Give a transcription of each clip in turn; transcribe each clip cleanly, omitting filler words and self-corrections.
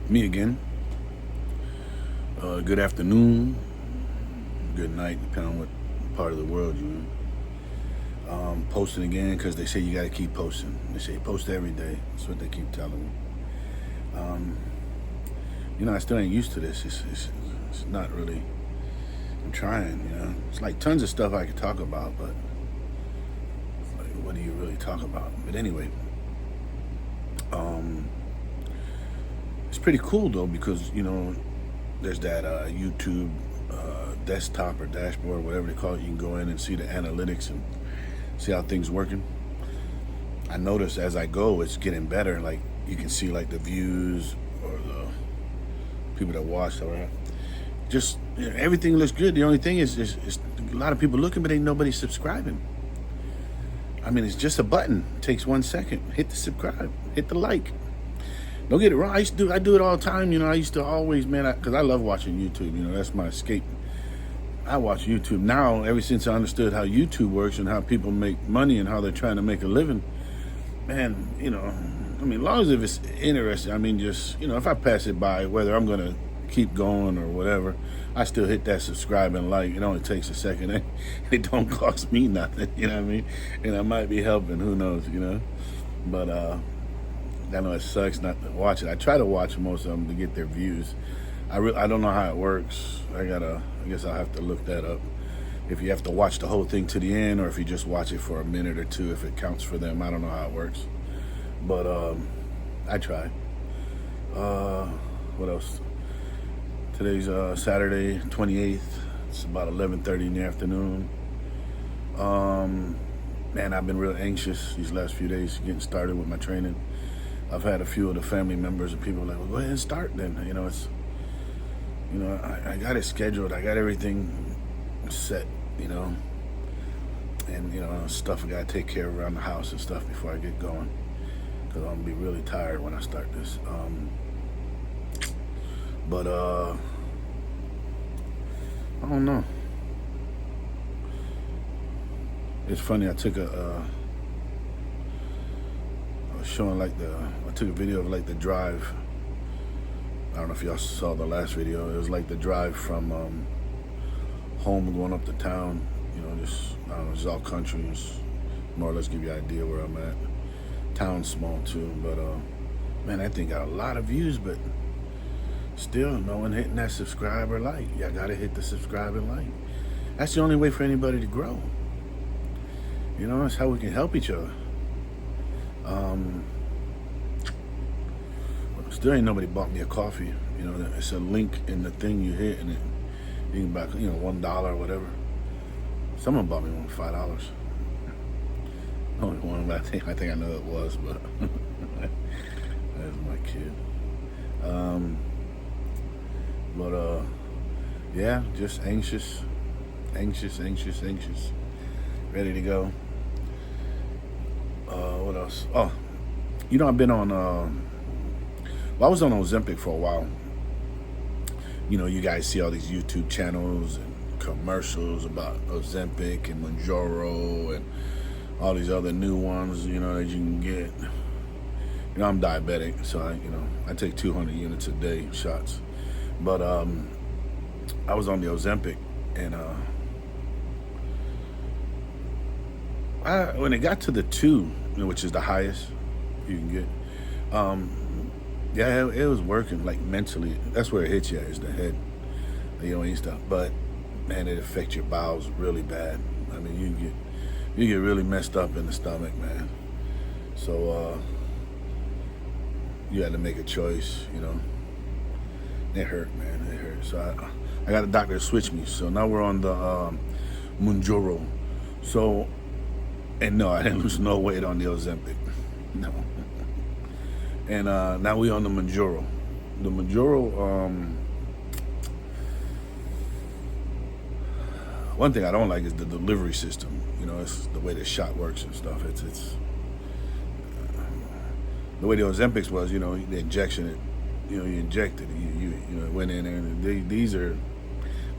Me again. Good afternoon, good night, depending on what part of the world you're in. Posting again because they say you got to keep posting. They say post every day. That's what they keep telling me. Um, I still ain't used to this. It's not really. I'm trying. It's like tons of stuff I could talk about, but like, what do you really talk about? But anyway, um, it's pretty cool though because there's that YouTube desktop or dashboard, whatever they call it. You can go in and see the analytics and see how things working. I notice as I go, it's getting better. Like you can see like the views or the people that watch. Or just everything looks good. The only thing is a lot of people looking, but ain't nobody subscribing. I mean, it's just a button. It takes 1 second. Hit the subscribe. Hit the like. Don't get it wrong. I do it all the time. I used to always, man, because I love watching YouTube. That's my escape. I watch YouTube now. Ever since I understood how YouTube works and how people make money and how they're trying to make a living, man. As long as if it's interesting. Just if I pass it by, whether I'm gonna keep going or whatever, I still hit that subscribe and like. It only takes a second. It don't cost me nothing. You know what I mean? And I might be helping. Who knows? But I know it sucks not to watch it. I try to watch most of them to get their views. I don't know how it works. I guess I'll have to look that up. If you have to watch the whole thing to the end, or if you just watch it for a minute or two, if it counts for them. I don't know how it works. But I try. What else? Today's Saturday, 28th. It's about 11:30 in the afternoon. Man, I've been real anxious these last few days getting started with my training. I've had a few of the family members and people like, well, go ahead and start then. I got it scheduled. I got everything set, and, stuff I got to take care of around the house and stuff before I get going. Because I'm going to be really tired when I start this. But I don't know. It's funny, I took I was showing I took a video of like the drive. I don't know if y'all saw the last video. It was like the drive from home going up to town. It's all country. It's more or less give you an idea where I'm at. Town's small too, but man, that thing got a lot of views, but still no one hitting that subscribe or like. Y'all gotta hit the subscribe and like. That's the only way for anybody to grow. That's how we can help each other. Still ain't nobody bought me a coffee. It's a link in the thing you hit, and you can buy, $1 or whatever. Someone bought me one $5. Only one, but I think I know it was, but that's my kid. Yeah, just anxious, ready to go. What else? Oh, I've been on. I was on Ozempic for a while. You guys see all these YouTube channels and commercials about Ozempic and Mounjaro and all these other new ones, that you can get. I'm diabetic, so I take 200 units a day, shots. But I was on the Ozempic, and when it got to the 2, which is the highest you can get, yeah, it was working like mentally. That's where it hits you, is the head. You don't eat stuff, but man, it affects your bowels really bad. You get really messed up in the stomach, man. So you had to make a choice, It hurt, man. It hurt. So I got a doctor to switch me. So now we're on the Mounjaro. So, and no, I didn't lose no weight on the Ozempic. No. And now we on the Mounjaro. The Mounjaro, one thing I don't like is the delivery system. It's the way the shot works and stuff. It's the way the Ozempics was. The injection, you injected it. It went in there. And these are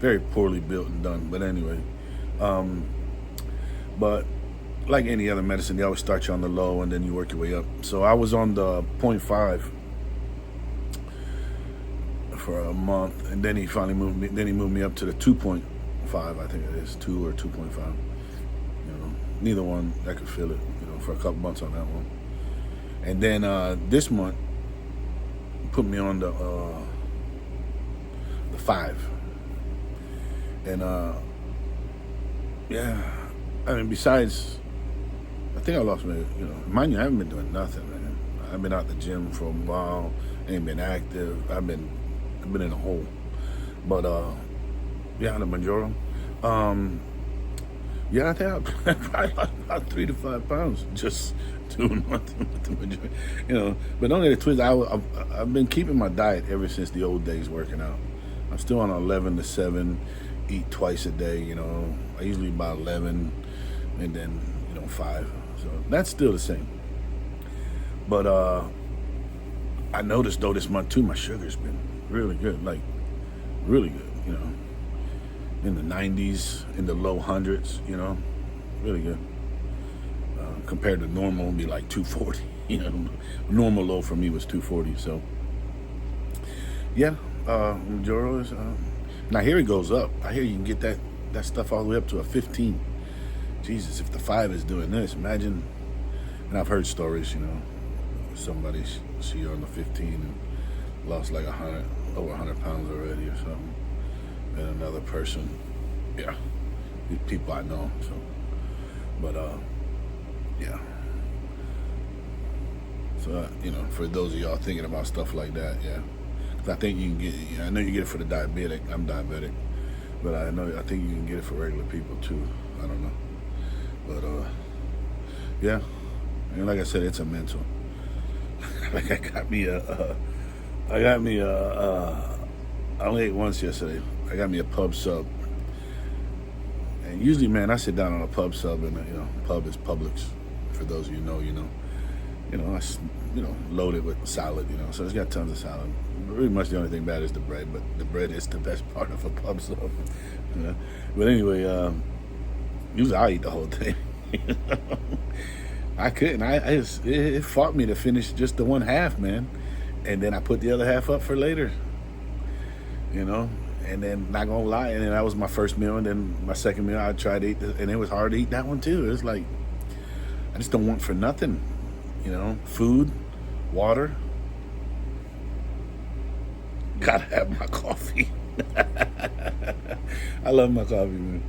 very poorly built and done. But anyway, but like any other medicine, they always start you on the low and then you work your way up. So I was on the 0.5 for a month, and then he finally moved me. Then he moved me up to the 2.5. I think it is 2 or 2.5. Neither one I could feel it. For a couple months on that one, and then this month put me on the 5, and yeah. I mean, besides, I think I lost my. Mind you, I haven't been doing nothing, man. I've been out the gym for a while. Ain't been active. I've been in a hole. But yeah, the Majoro. Yeah, I think I probably lost about 3 to 5 pounds just doing nothing with the Majoro. But don't get it twisted. I've been keeping my diet ever since the old days working out. I'm still on 11 to 7, eat twice a day. I usually about 11, and then 5. So that's still the same. But I noticed though this month too, my sugar's been really good, like really good. In the 90s, in the low hundreds. Really good. Compared to normal, would be like 240. Normal low for me was 240. So yeah, Majoro is. Now here it goes up. I hear you can get that stuff all the way up to a 15. Jesus, if the 5 is doing this, imagine. And I've heard stories, somebody see her on the 15 and lost like over 100 pounds already or something. And another person, yeah, these people I know. So, but yeah. So for those of y'all thinking about stuff like that, yeah, 'cause I think you can get. I know you get it for the diabetic. I'm diabetic, but I think you can get it for regular people too. I don't know. But yeah, and like I said, it's a mental. Like I only ate once yesterday. I got me a pub sub, and usually, man, I sit down on a pub sub, and pub is Publix. For those of you know, I load it with salad, so it's got tons of salad. Pretty much the only thing bad is the bread, but the bread is the best part of a pub sub. But anyway. Usually I eat the whole thing. I couldn't. It fought me to finish just the one half, man. And then I put the other half up for later. And then not gonna lie, and then that was my first meal, and then my second meal I tried to eat, and it was hard to eat that one too. It was like I just don't want for nothing. Food, water. Gotta have my coffee. I love my coffee, man.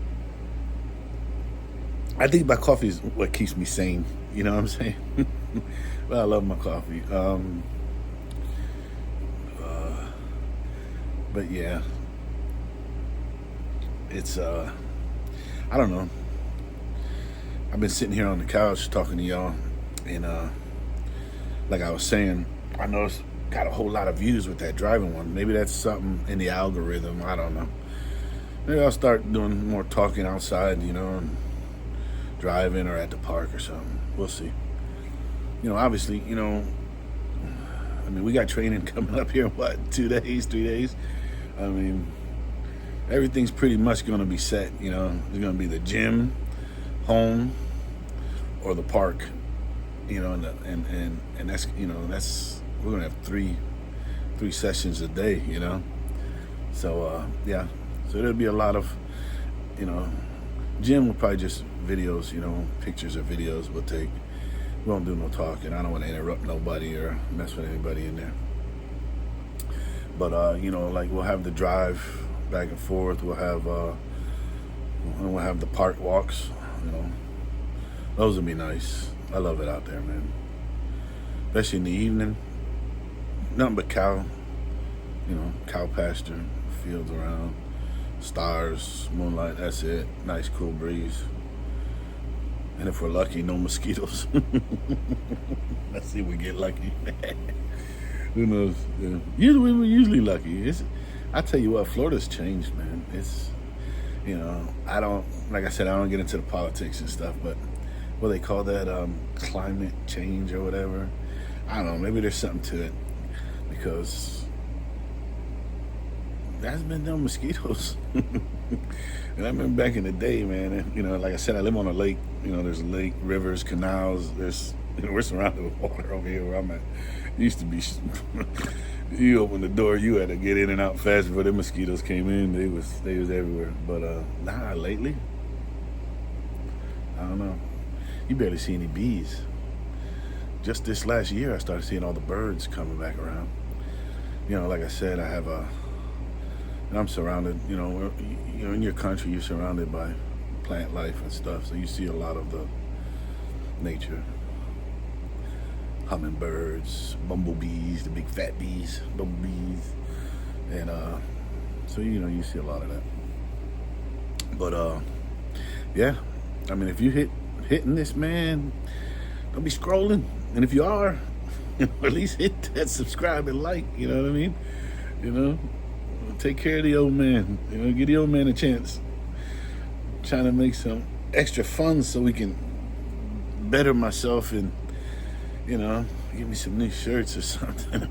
I think my coffee is what keeps me sane. You know what I'm saying? But I love my coffee. But yeah, it's I don't know. I've been sitting here on the couch talking to y'all, and like I was saying, I noticed got a whole lot of views with that driving one. Maybe that's something in the algorithm. I don't know. Maybe I'll start doing more talking outside, and driving or at the park or something. We'll see. Obviously, I mean, we got training coming up here, 2 days, 3 days? I mean, everything's pretty much going to be set, It's going to be the gym, home, or the park, and that's, that's, we're going to have three sessions a day, So, yeah, so there'll be a lot of, gym will probably just videos, pictures or videos we'll take. We won't do no talking. I don't want to interrupt nobody or mess with anybody in there. But like we'll have the drive back and forth. We'll have the park walks. Those would be nice. I love it out there, man. Especially in the evening. Nothing but cow. Cow pasture, fields around, stars, moonlight. That's it. Nice cool breeze. And if we're lucky, no mosquitoes. Let's see if we get lucky. Who knows? Yeah. We're usually lucky. I tell you what, Florida's changed, man. It's, I don't, like I said, I don't get into the politics and stuff, but what they call that, climate change or whatever. I don't know. Maybe there's something to it because there's been no mosquitoes. And I remember back in the day, man, and, like I said, I live on a lake. There's a lake, rivers, canals. We're surrounded with water over here where I'm at. It used to be, You open the door, you had to get in and out fast before the mosquitoes came in. They was everywhere. But nah, lately, I don't know. You barely see any bees. Just this last year, I started seeing all the birds coming back around. You know, like I said, I have I'm surrounded. You know, in your country, you're surrounded by plant life and stuff, so you see a lot of the nature. Hummingbirds, bumblebees, the big fat bees, bumblebees, and so you see a lot of that. But yeah, I mean, if you hitting this, man, don't be scrolling, and if you are, at least hit that subscribe and like. You know what I mean? You know, take care of the old man. You know, give the old man a chance. Trying to make some extra funds so we can better myself and, you know, give me some new shirts or something.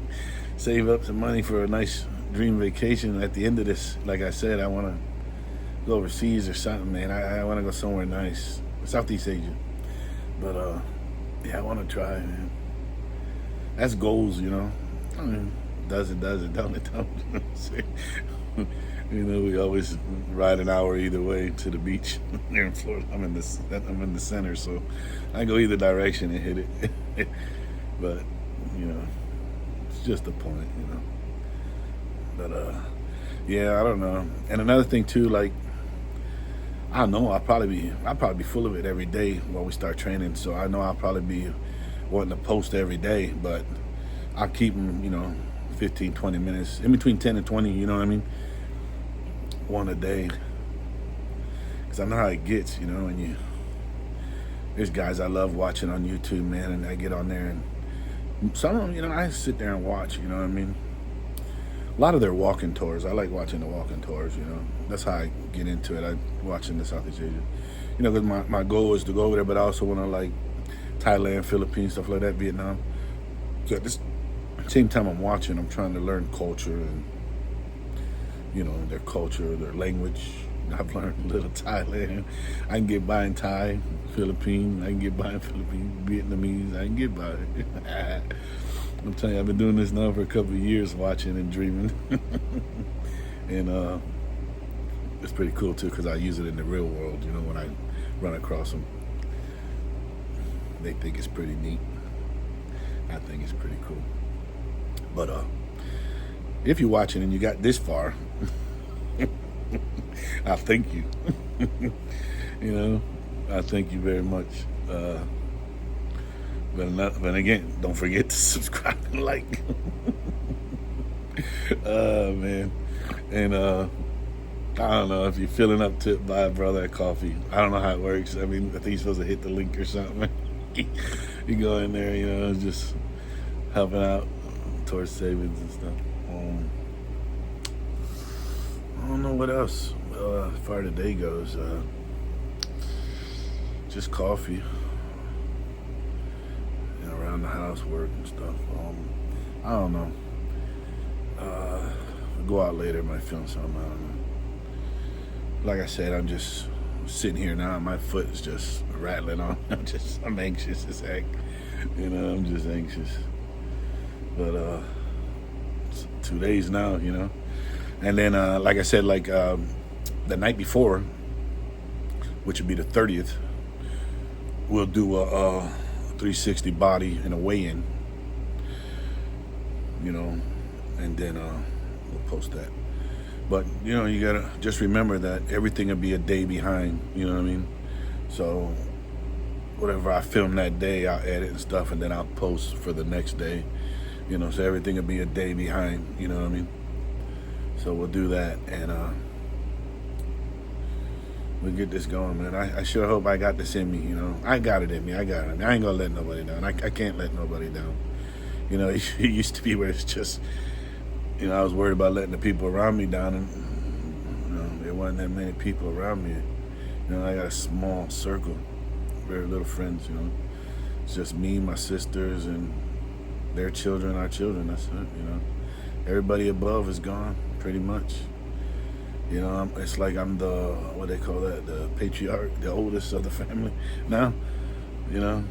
Save up some money for a nice dream vacation at the end of this. Like I said, I want to go overseas or something, man. I want to go somewhere nice, Southeast Asia. But yeah, I want to try, man. That's goals, you know. I mean, does it, don't it, don't. You know, we always ride an hour either way to the beach here in Florida. I'm in the center, so I go either direction and hit it. But you know, it's just a point, you know. But yeah, I don't know. And another thing too, like, I don't know, I'll probably be full of it every day while we start training. So I know I'll probably be wanting to post every day, but I'll keep them, you know, 15, 20 minutes, in between 10 and 20, you know what I mean? One a day. Because I know how it gets, you know, and there's guys I love watching on YouTube, man, and I get on there and some of them, you know, I sit there and watch, you know what I mean? A lot of their walking tours. I like watching the walking tours, you know. That's how I get into it. I watching the Southeast Asia. You know, because my goal is to go over there, but I also want to, like, Thailand, Philippines, stuff like that, Vietnam. So at this same time I'm watching, I'm trying to learn culture and, you know, their culture, their language. I've learned a little Thailand. I can get by in Thai, Philippine. I can get by in Philippine, Vietnamese. I can get by. I'm telling you, I've been doing this now for a couple of years, watching and dreaming. And it's pretty cool too, because I use it in the real world, you know, when I run across them. They think it's pretty neat. I think it's pretty cool. But if you're watching and you got this far, I thank you. You know, I thank you very much. But again, don't forget to subscribe and like. Man. And I don't know if you're feeling up to it, buy a brother a coffee. I don't know how it works. I mean, I think you're supposed to hit the link or something. You go in there, you know, just helping out towards savings and stuff. I don't know what else as far as the day goes. Just coffee. You know, around the house, work and stuff. I don't know. Go out later, might film something. I don't know. Like I said, I'm just sitting here now. My foot is just rattling on. I'm anxious as heck. You know, I'm just anxious. But it's 2 days now, you know. And then, like I said, like the night before, which would be the 30th, we'll do a 360 body and a weigh-in, you know, and then we'll post that. But, you know, you gotta just remember that everything will be a day behind, you know what I mean? So whatever I film that day, I'll edit and stuff, and then I'll post for the next day, you know, so everything will be a day behind, you know what I mean? So we'll do that, and we'll get this going, man. I sure hope I got this in me, you know. I got it in me. I ain't gonna let nobody down. I can't let nobody down. You know, it used to be where it's just, you know, I was worried about letting the people around me down, and, you know, there wasn't that many people around me. You know, I got a small circle, very little friends, you know. It's just me, my sisters, and their children, our children, that's it, you know. Everybody above is gone, pretty much. You know, it's like I'm the, what they call that, the patriarch, the oldest of the family now, you know.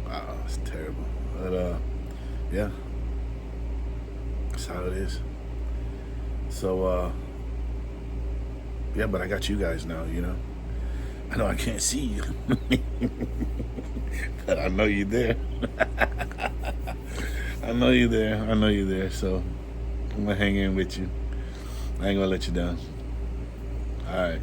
Wow, it's terrible. But, yeah. That's how it is. So, yeah, but I got you guys now, you know. I know I can't see you, but I know you're there. I know you're there. I know you're there. So I'm gonna hang in with you. I ain't gonna let you down. All right.